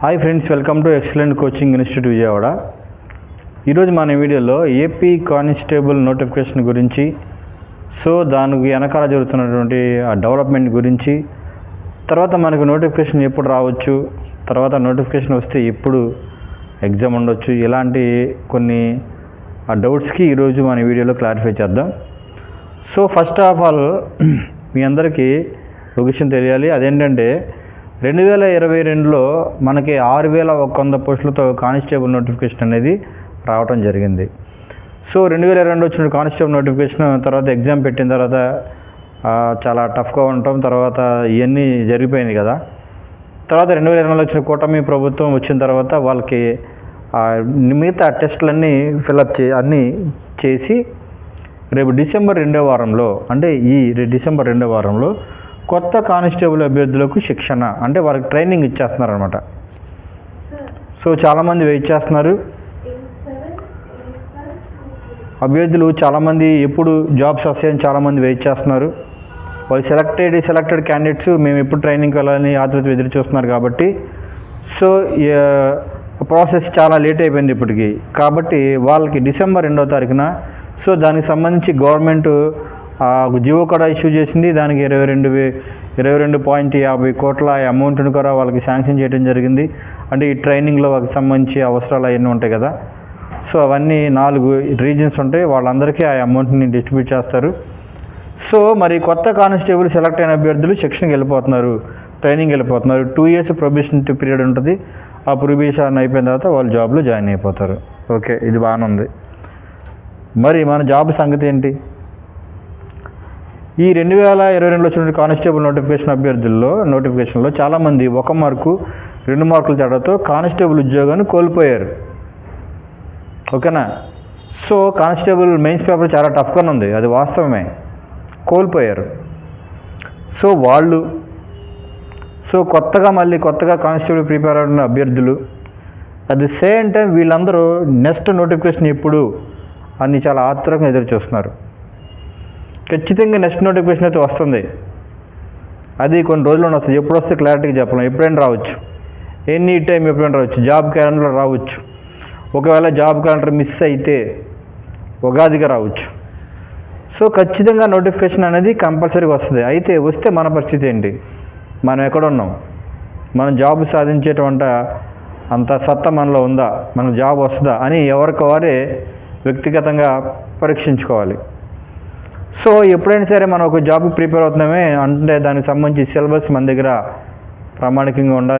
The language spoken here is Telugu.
Hi friends, welcome to excellent coaching institute Vijayawada. ఈరోజు మన వీడియోలో ఏపీ కానిస్టేబుల్ నోటిఫికేషన్ గురించి, సో దానికి వెనకాల జరుగుతున్నటువంటి ఆ డెవలప్మెంట్ గురించి, తర్వాత మనకు నోటిఫికేషన్ ఎప్పుడు రావచ్చు, తర్వాత నోటిఫికేషన్ వస్తే ఎప్పుడు ఎగ్జామ్ ఉండొచ్చు, ఇలాంటి కొన్ని ఆ డౌట్స్కి ఈరోజు మన వీడియోలో క్లారిఫై చేద్దాం. సో ఫస్ట్ ఆఫ్ ఆల్ మీ అందరికీ ఒక విషయం తెలియాలి. అదేంటంటే 2022లో మనకి 6100 పోస్టులతో కానిస్టేబుల్ నోటిఫికేషన్ అనేది రావడం జరిగింది. సో 2022 వచ్చిన కానిస్టేబుల్ నోటిఫికేషన్ తర్వాత ఎగ్జామ్ పెట్టిన తర్వాత చాలా టఫ్గా ఉండటం, తర్వాత ఇవన్నీ జరిగిపోయింది కదా. తర్వాత 2022లో వచ్చిన కూటమి ప్రభుత్వం వచ్చిన తర్వాత వాళ్ళకి మిగతా టెస్టులన్నీ ఫిలప్ అన్నీ చేసి రేపు డిసెంబర్ 2వ వారంలో, అంటే ఈ డిసెంబర్ 2వ వారంలో కొత్త కానిస్టేబుల్ అభ్యర్థులకు శిక్షణ, అంటే వారికి ట్రైనింగ్ ఇచ్చేస్తున్నారు అనమాట. సో చాలామంది వెయిట్ చేస్తున్నారు. అభ్యర్థులు చాలామంది ఎప్పుడు జాబ్స్ వస్తాయని చాలామంది వెయిట్ చేస్తున్నారు. వాళ్ళు సెలెక్టెడ్ క్యాండిడేట్స్ మేము ఎప్పుడు ట్రైనింగ్కి వెళ్ళాలని ఆతృత ఎదురు చూస్తున్నారు. కాబట్టి సో ప్రాసెస్ చాలా లేట్ అయిపోయింది ఇప్పటికి. కాబట్టి వాళ్ళకి డిసెంబర్ 2వ తారీఖున సో దానికి సంబంధించి గవర్నమెంట్ జియో కూడా ఇష్యూ చేసింది. దానికి 22.50 కోట్ల అమౌంట్ని కూడా వాళ్ళకి శాంక్షన్ చేయడం జరిగింది. అంటే ఈ ట్రైనింగ్లో వాళ్ళకి సంబంధించి అవసరాలు అవన్నీ ఉంటాయి కదా. సో అవన్నీ 4 రీజన్స్ ఉంటాయి, వాళ్ళందరికీ ఆ అమౌంట్ని డిస్ట్రిబ్యూట్ చేస్తారు. సో మరి కొత్త కానిస్టేబుల్ సెలెక్ట్ అయిన అభ్యర్థులు శిక్షణకి వెళ్ళిపోతున్నారు, ట్రైనింగ్ వెళ్ళిపోతున్నారు. 2 years ప్రొబేషన్ పీరియడ్ ఉంటుంది. ఆ ప్రొబేషన్ అయిపోయిన తర్వాత వాళ్ళు జాబ్లో జాయిన్ అయిపోతారు. ఓకే, ఇది బాగానే ఉంది. మరి మన జాబ్ సంగతి ఏంటి? ఈ 2022లో వచ్చిన కానిస్టేబుల్ నోటిఫికేషన్లో చాలామంది 1 మార్కు 2 మార్కుల తేడాతో కానిస్టేబుల్ ఉద్యోగాన్ని కోల్పోయారు. ఓకేనా? సో కానిస్టేబుల్ మెయిన్స్ పేపర్ చాలా టఫ్గానే ఉంది, అది వాస్తవమే, కోల్పోయారు. సో వాళ్ళు కొత్తగా కానిస్టేబుల్ ప్రిపేర్ అయిన అభ్యర్థులు అట్ ది సేమ్ టైం వీళ్ళందరూ నెక్స్ట్ నోటిఫికేషన్ ఎప్పుడు అని చాలా ఆత్రంగా ఎదురు చూస్తున్నారు. ఖచ్చితంగా నెక్స్ట్ నోటిఫికేషన్ అయితే వస్తుంది. అది కొన్ని రోజుల్లోనే వస్తుంది. ఎప్పుడు వస్తే క్లారిటీగా చెప్పలేం. ఎప్పుడైనా రావచ్చు, ఎనీ టైం ఎప్పుడైనా రావచ్చు. జాబ్ క్యాలెండర్లో రావచ్చు. ఒకవేళ జాబ్ క్యాలెండర్ మిస్ అయితే ఉగాదిగా రావచ్చు. సో ఖచ్చితంగా నోటిఫికేషన్ అనేది కంపల్సరీగా వస్తుంది. అయితే వస్తే మన పరిస్థితి ఏంటి? మనం ఎక్కడున్నాం? మనం జాబ్ సాధించేటువంటి అంత సత్తా మనలో ఉందా? మనకు జాబ్ వస్తుందా అని ఎవరికి వారే వ్యక్తిగతంగా పరీక్షించుకోవాలి. సో ఎప్పుడైనా సరే మనం ఒక జాబ్కి ప్రిపేర్ అవుతున్నామే అంటే దానికి సంబంధించి సిలబస్ మన దగ్గర ప్రామాణికంగా ఉండాలి.